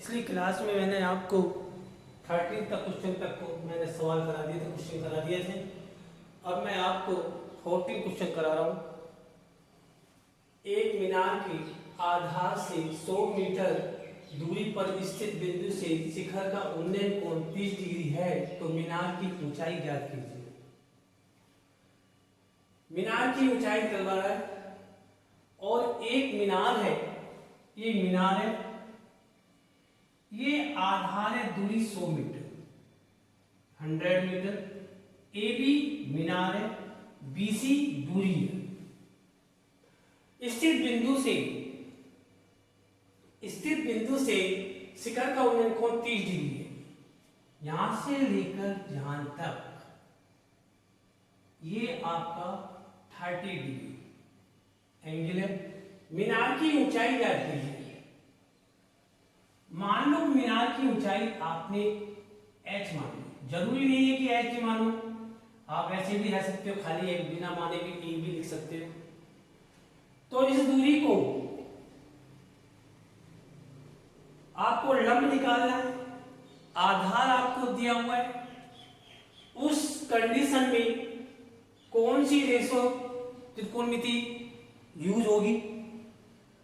पिछली क्लास में मैंने आपको 13 तक क्वेश्चन तक को मैंने सवाल करा दिए थे, क्वेश्चन करा दिए थे। अब मैं आपको 14 क्वेश्चन करा रहा हूँ। एक मीनार के आधार से 100 मीटर दूरी पर स्थित बिंदु से शिखर का उन्नयन कोण 30 डिग्री है, तो मीनार की ऊंचाई ज्ञात कीजिए। मीनार की ऊंचाई निकलवा रहा है और एक मीनार है, ये मीनार है, ये आधार है दूरी 100 मीटर 100 मीटर, ए बी मीनार है, बीसी दूरी है। स्थित बिंदु से शिखर का उन्नयन कोण 30 डिग्री है। यहां से लेकर यहां तक ये आपका 30 डिग्री एंगल है। मीनार की ऊंचाई ज्ञात कीजिए। मान लो मीनार की ऊंचाई आपने h मान ली, जरूरी नहीं है कि h की मानो, आप ऐसे भी रह सकते हो, खाली एक बिना माने भी e भी लिख सकते हो। तो इस दूरी को आपको लंब निकालना है, आधार आपको दिया हुआ है। उस कंडीशन में कौन सी रेशो त्रिकोणमिति यूज होगी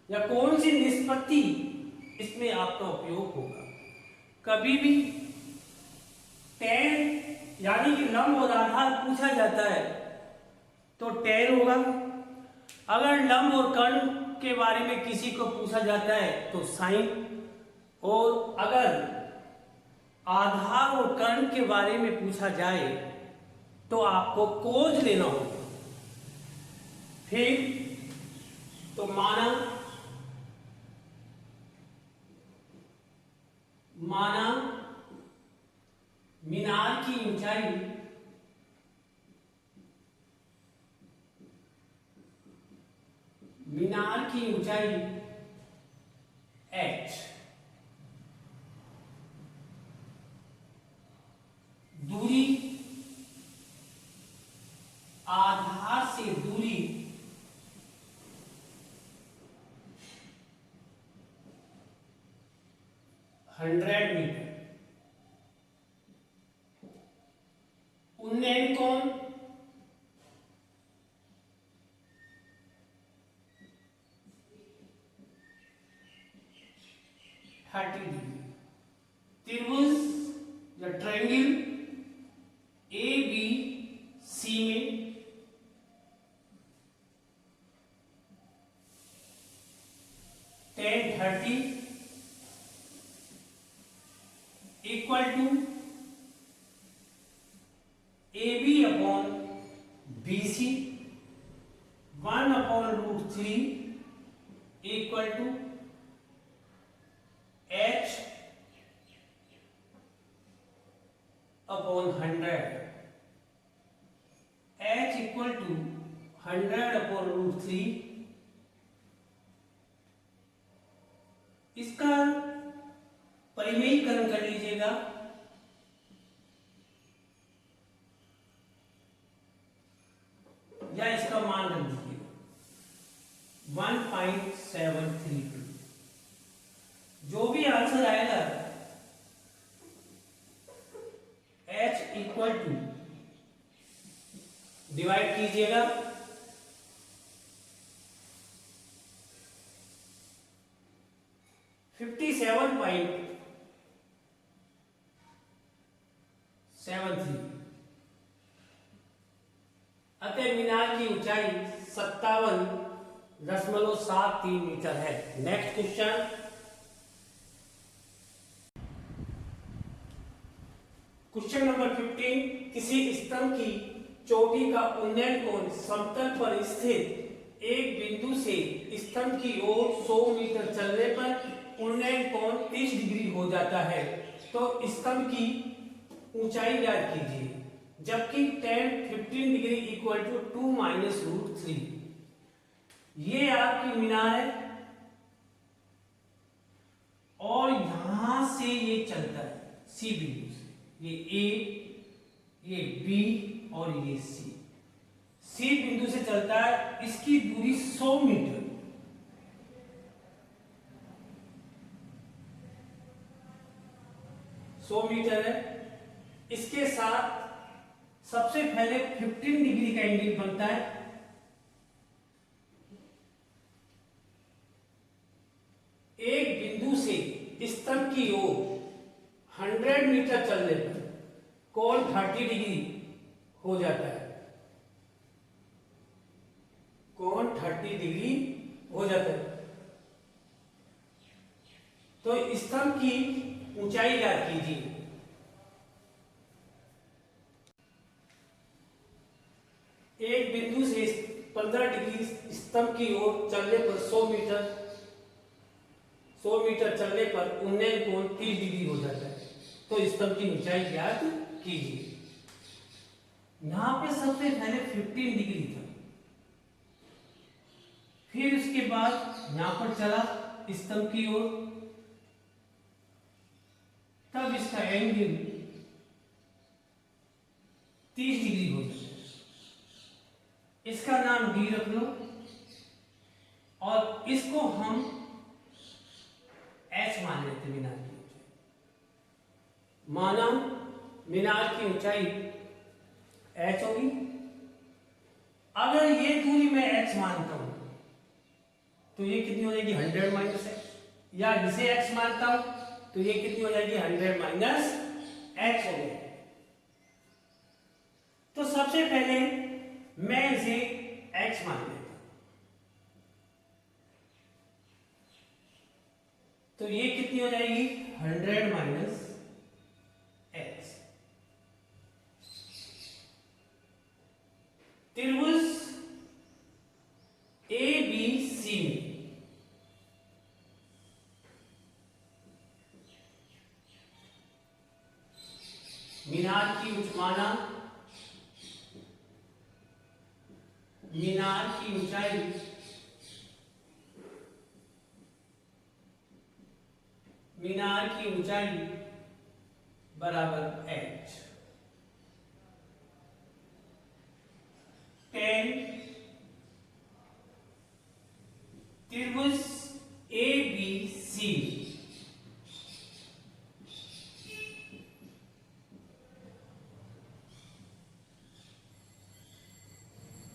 या कौन सी निष्पत्ति इसमें आपका उपयोग होगा। कभी भी tan यानी कि लंब और आधार पूछा जाता है तो tan होगा। अगर लंब और कर्ण के बारे में किसी को पूछा जाता है तो साइन, और अगर आधार और कर्ण के बारे में पूछा जाए तो आपको कोज लेना होगा। फिर तो माना मीनार की ऊंचाई h, दूरी आधार से दूरी 100 मीटर, उन्नयन कोण 30 डिग्री। त्रिभुज या ट्रायंगल ए बी सी में tan 30 equal to A B upon B C 1/√3 equal to h upon 100, h equal to 100/√3। इसका परिमेयीकरण कर लीजिएगा। या इसका मान रख दीजिएगा 1.732। जो भी आंसर आएगा h इक्वल टू डिवाइड कीजिएगा 57.73। अतः मीनार की ऊंचाई 57.73 मीटर है। Next question, question number 15। किसी स्तंभ की चोटी का उन्नयन कोण समतल पर स्थित एक बिंदु से स्तंभ की ओर 100 मीटर चलने पर उन्नयन कोण 30 डिग्री हो जाता है, तो स्तंभ की ऊंचाई ज्ञात कीजिए। जबकि tan 15 degree equal to 2 minus √3। ये आपकी मीनार है और यहां से ये चलता है सी बिंदु से, ये ए, ये बी और ये सी। सी बिंदु से चलता है, इसकी दूरी 100 मीटर। 100 मीटर है। इसके साथ सबसे पहले 15 डिग्री का एंगल बनता है। एक बिंदु से स्तंभ की ओर 100 मीटर चलने पर कोण 30 डिग्री हो जाता है। कोण 30 डिग्री हो जाता है। तो स्तंभ की ऊंचाई ज्ञात कीजिए। एक बिंदु से 15 डिग्री स्तंभ की ओर चलने पर 100 मीटर चलने पर उन्नयन कोण 30 डिग्री हो जाता है। तो स्तंभ की ऊंचाई ज्ञात कीजिए। यहां पे सबसे पहले 15 डिग्री था, फिर उसके बाद यहां पर चला स्तंभ की ओर, तब इसका एंगल 30 डिग्री हो जाता है। इसका नाम डी रख लो और इसको हम एच मान लेते हैं। मीनार की ऊंचाई माना, मीनार की ऊंचाई एच होगी। अगर ये दूरी मैं एच मानता हूं तो ये कितनी हो जाएगी 100 माइनस एच, या इसे एक्स मानता हूं तो ये कितनी हो जाएगी 100 माइनस एक्स हो गया। तो सबसे पहले मैं इसे x मान लेता हूं, तो ये कितनी हो जाएगी 100 माइनस एक्स। त्रिभुज ए बी सी में मीनार की ऊंचाई, मीनार की ऊंचाई बराबर h। 10 त्रिभुज A B C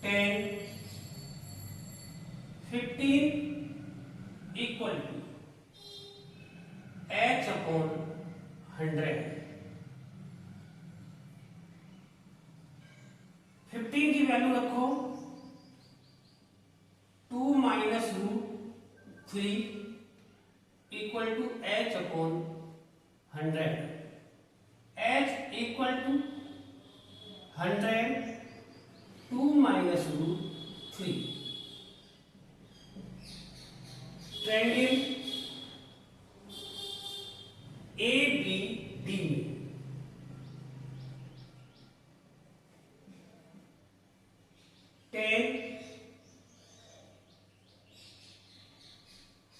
10 15 equal to h upon 100। 15 की वैल्यू रखो 2 minus root 3 equal to h upon 100। h equal to 100 2 minus root 3। Triangle A B D में 10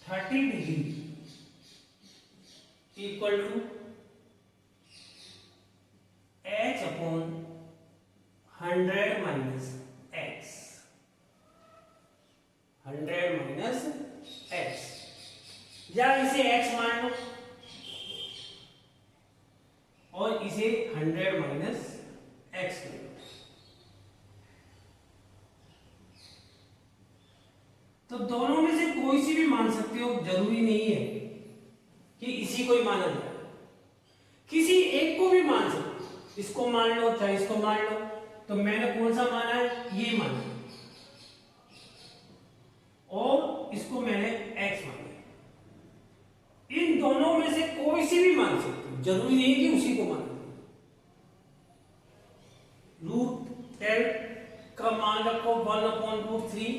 30 degree equal to h upon 100 minus x। 100 minus x, या इसे x मान लो और इसे 100 minus x कर लो। तो दोनों में से कोई सी भी मान सकते हो, जरूरी नहीं है कि इसी को ही माना जाए। किसी एक को भी मान सकते हो, इसको मान लो चाहे इसको मान लो। तो मैंने कौन सा माना है, ये माना और इसको मैंने x माना। इन दोनों में से कोई सी भी मान सकते हो, जरूरी नहीं कि उसी को माना। रूट 10 का मान रखो 1 upon root 3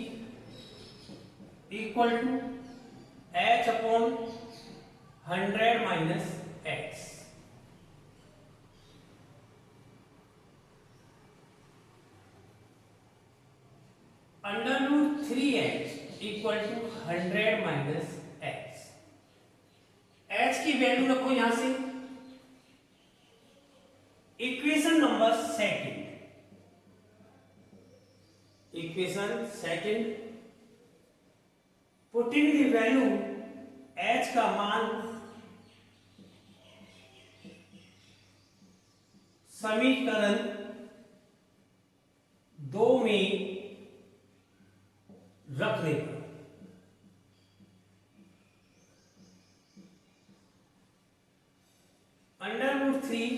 equal to h upon 100 minus x। Under root 3h equal to 100 minus x। h की वैल्यू रखो यहां से। Equation number second, equation second, putting the value h का मान समीकरण 2 में रखने पर √3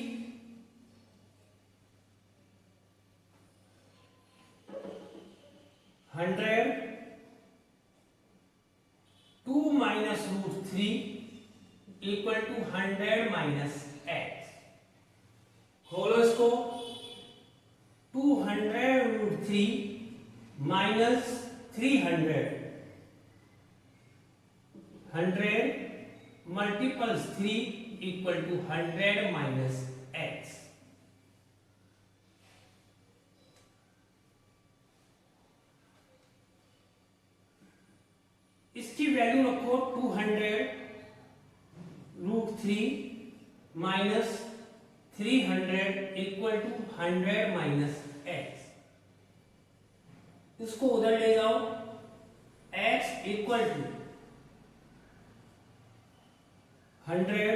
100 2 minus √3 equal to 100 minus x। खोलो इसको, 200 √3 minus 300 100 multiples 3 equal to 100 minus x। इसकी वैल्यू रखो 200 √3 minus 300 equal to 100 minus x। इसको उधर ले जाओ, x equal to 100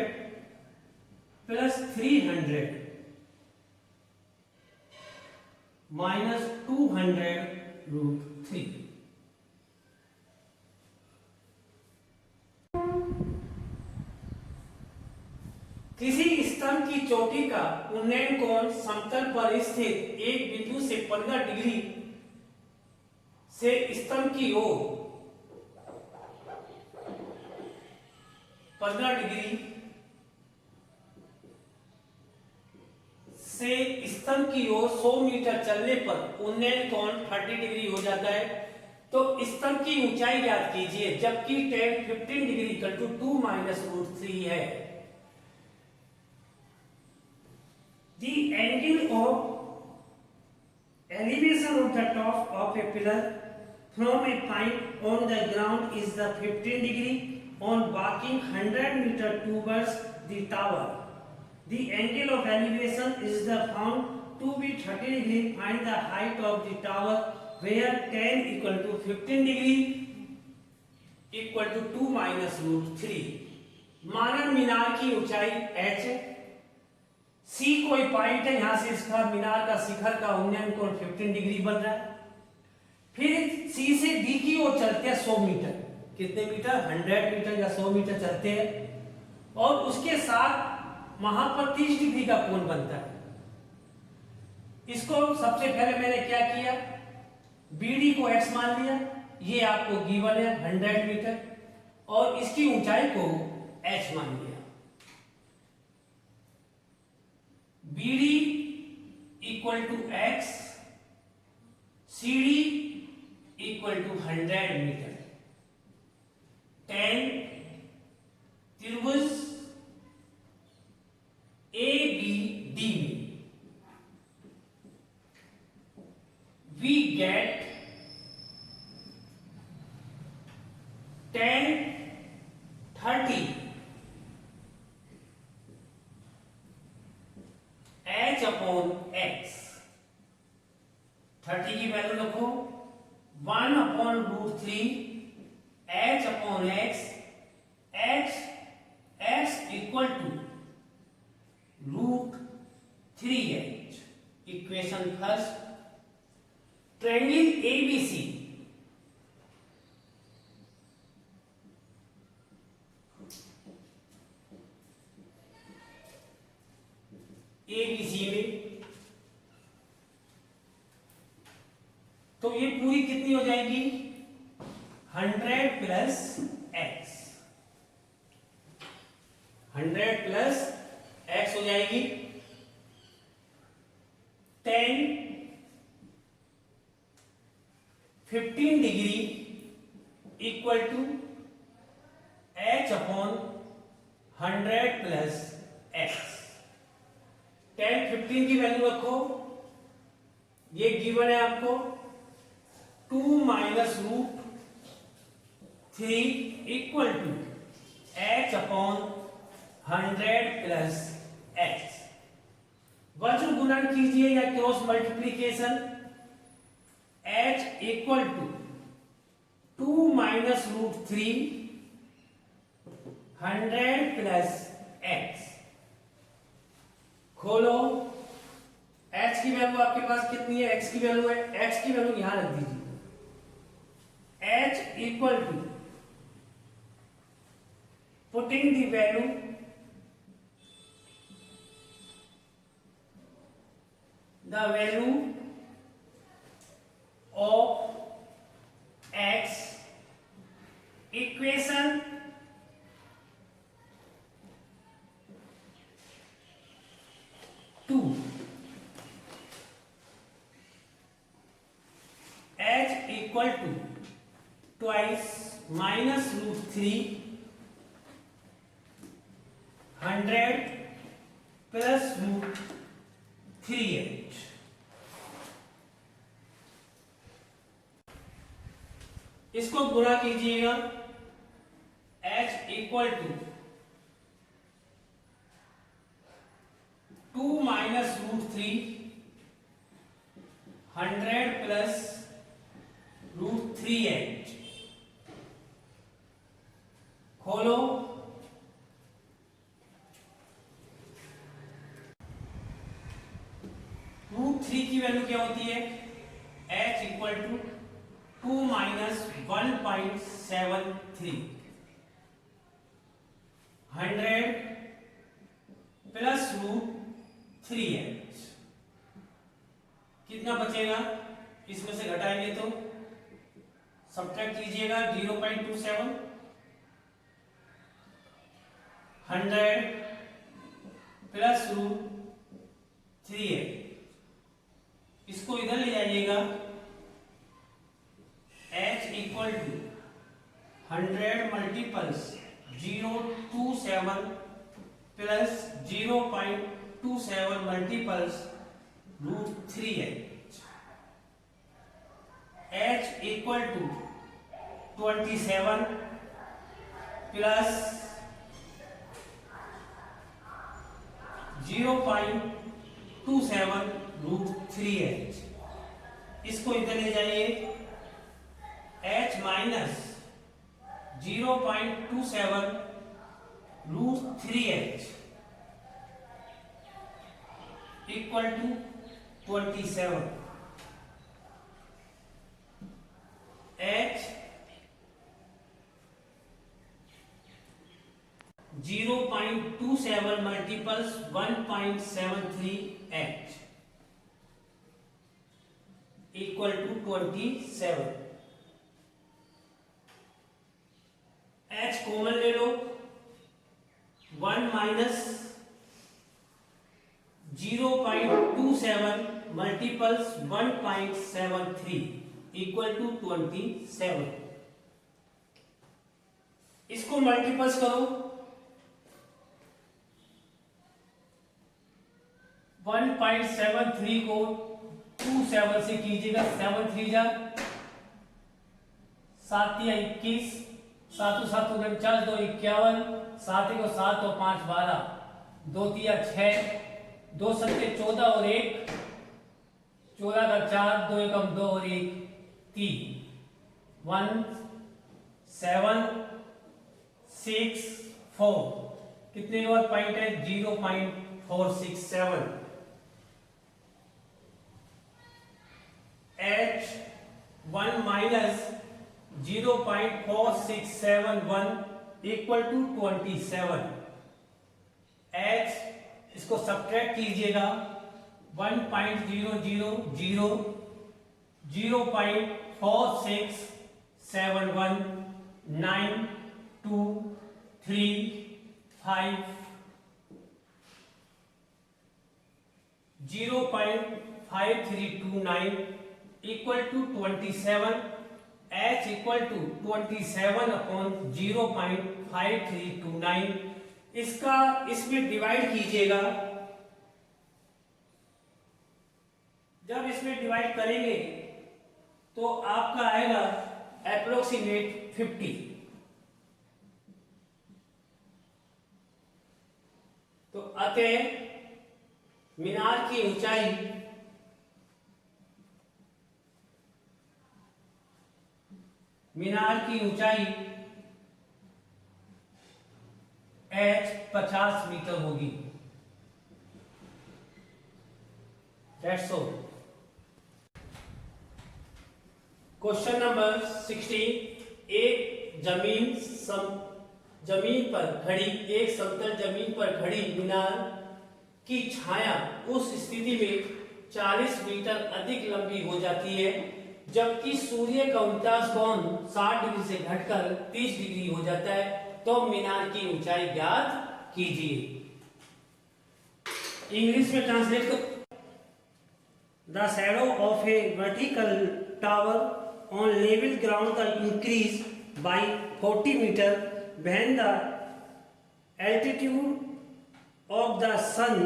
plus 300 minus 200 √3। किसी स्तंभ की चोटी का उन्नयन कोण समतल पर स्थित एक बिंदु से 15 डिग्री से स्तंभ की ओर 15 डिग्री से स्तंभ की ओर 100 मीटर चलने पर उन्नयन कोण 30 डिग्री हो जाता है। तो स्तंभ की ऊंचाई ज्ञात कीजिए, जबकि tan 15 degree equal to 2 minus √3 है। The angle of elevation of the top of a pillar from a point on the ground is the 15 degree on walking 100 meter towards the tower. The angle of elevation is the found to be 30 degree. Find the height of the tower where tan equal to 15 degree equal to 2 minus √3। मानव मीनार की ऊंचाई h, C कोई point है, यहां से इसका मीनार का शिखर का उन्नयन कोण 15 डिग्री बन रहा है। फिर C से D की ओर चलते हैं 100 मीटर। कितने मीटर? 100 मीटर या 100 मीटर चलते हैं, और उसके साथ वहां पर 30 डिग्री का कोण बनता है। इसको सबसे पहले मैंने क्या किया, BD को x मान लिया, ये आपको गिवन है 100 मीटर, और इसकी ऊंचाई को h मान लिया। BD equal to x, CD equal to 100 metre. tan त्रिभुज ABD में we get tan 30 h upon x। 30 की वैल्यू रखो 1 upon √3 h upon x, x equal to √3h। Equation first, triangle ABC में तो ये पूरी कितनी हो जाएगी? 100 प्लस x, 100 प्लस x हो जाएगी। tan 15 degree equal to h upon 100 plus x। tan 15 की वैल्यू रखो, ये गिवन है आपको 2 minus √3 equal to h upon 100 plus x। वज्र गुणन कीजिए या cross multiplication, h equal to 2 minus √3 100 plus x। खोलो h की वैल्यू आपके पास कितनी है, x की वैल्यू है, x की वैल्यू यहां रख दीजिए, h equal to putting the value of x equation two h equal to twice minus root 100 plus root 3h। इसको गुणा कीजिएगा, h equal to 2 minus root 100 plus root 3h। खोलो, रूट 3 की वैल्यू क्या होती है, h equal to 2 minus 1.73, 100 plus root 3h। कितना बचेगा, इसमें से घटाएंगे तो सब्ट्रैक्ट कीजिएगा, 0.27, 100 प्लस रूट 3h। इसको इधर ले जाइएगा, h इक्वल टू 100 मल्टीपल्स 0.27 प्लस 0.27 multiples root 3h। h equal to 27 प्लस 0.27 रूट 3h। इसको इधर ले जाइए, h minus 0.27 root 3h equal to 27। h 0.27 multiples 1.73h equal to 27। h common ले लो, 1 माइनस 0.27 मल्टीपल्स 1.73 इक्वल टू 27। इसको मल्टीपल्स करो, 1.73 को 27 से कीजिएगा, 7 3 जा 7 या 21, 7 7 49, 2 51, 7 को 7 और 5 12, 2 3 6, 2 7 14 और 1 14 का 4, 2 1 2 और 1 3, 1 7 6 4। कितने और पॉइंट है, 0.467। h 1 minus 0.4671 equal to 27। h इसको सब्ट्रैक्ट कीजिएगा, 1.000 0.4671 9 2 3 5 0.5329 equal to 27। h equal to 27 upon 0.5329। इसका इसमें डिवाइड कीजिएगा, जब इसमें डिवाइड करेंगे तो आपका आएगा अप्रोक्सीमेट 50। तो अतः मीनार की ऊंचाई h 50 मीटर होगी। That's all. Question number 16। एक जमीन पर खड़ी एक समतल जमीन पर खड़ी मीनार की छाया उस स्थिति में 40 मीटर अधिक लंबी हो जाती है जबकि सूर्य का उल्टास कोण 60 डिग्री से घटकर 30 डिग्री हो जाता है, तो मीनार की ऊंचाई ज्ञात कीजिए। इंग्लिश में ट्रांसलेट कर। The shadow of A vertical tower on level ground can increase by 40 meter when the altitude of the sun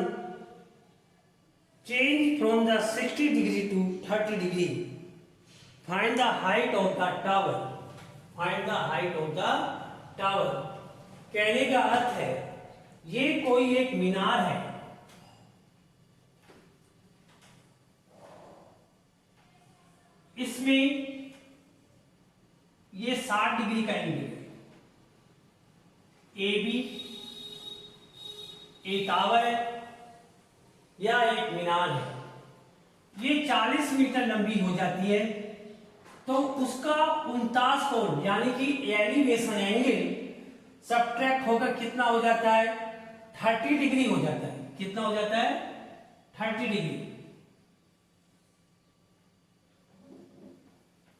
change from the 60 degree to 30 degree. Find the height of the tower. Find the height of the tower. कहने का अर्थ है ये कोई एक मीनार है, इसमें ये 60 degree का एंगल है, ए बी ए टावर है या एक मीनार है, ये 40 मीटर लंबी हो जाती है, तो उसका 49 कोण यानी कि एलिवेशन एंगल सबट्रैक्ट होकर कितना हो जाता है? 30 डिग्री हो जाता है। कितना हो जाता है? 30 डिग्री।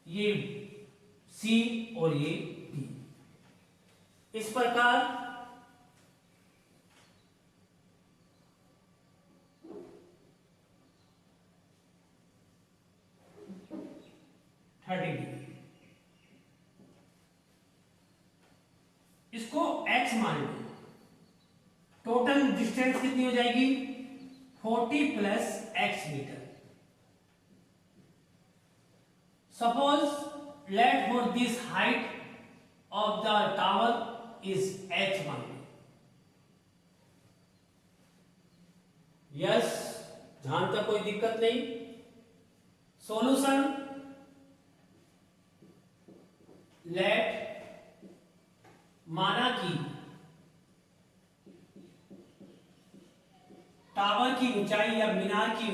ये सी और ये डी। इस प्रकार इसको x मान लो। टोटल डिस्टेंस कितनी हो जाएगी? 40 plus x metre. Suppose let for this height of the tower is h1। Yes, जहां तक कोई दिक्कत नहीं। सॉल्यूशन, लेट माना कि टावर की ऊंचाई या मीनार की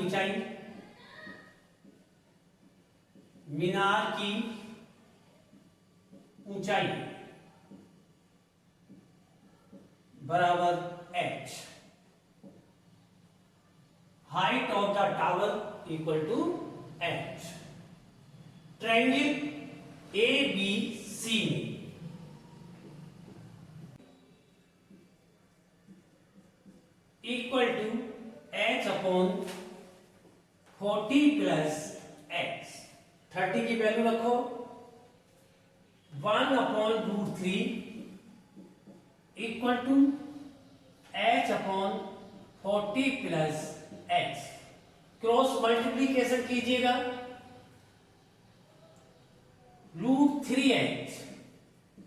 ऊंचाई बराबर h, height of the tower equal to h। Triangle A B C में equal to h upon 40 plus x। 30 की वैल्यू रखो, 1 upon √3 equal to h upon 40 plus x। Cross multiplication कीजिएगा, √3h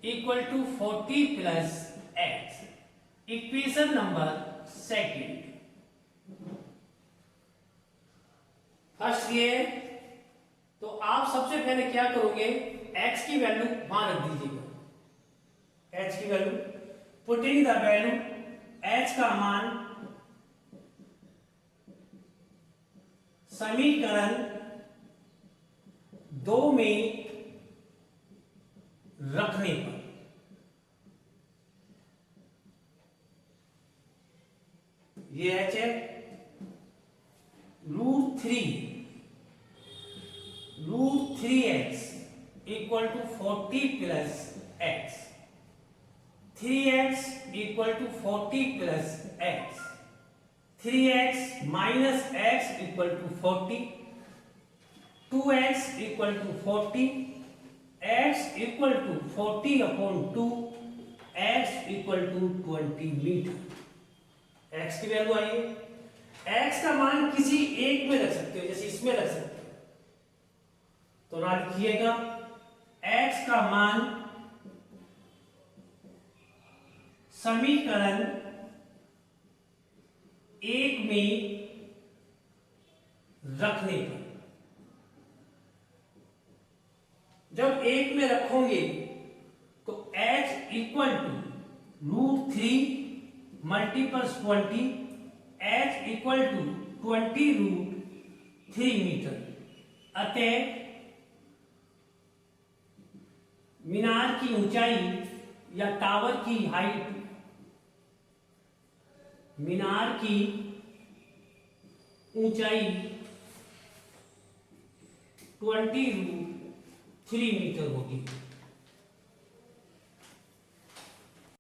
equal to 40 plus x। Equation number second. First ये, तो आप सबसे पहले क्या करोगे? x की वैल्यू वहां रख दीजिएगा। h की value, putting the value, h का मान समीकरण 2 में रखने पर ये h है, √3x equal to 40 plus x। 3x equal to 40 plus x। 3x minus x equal to 40। 2x equal to 40। x equal to 40 upon 2। x equal to 20 metre. x की value आई है। x का मान किसी एक में रख सकते हो, जैसे इसमें रख सकते हो, तो ना लिखिएगा। x का मान समीकरण 1 में रखने पर, जब 1 में रखोगे तो h equal to √3 multiples 20, h equal to 20 √3 3 metre. अतः मीनार की ऊंचाई या टावर की हाइट, मीनार की ऊंचाई 20√3 मीटर होगी।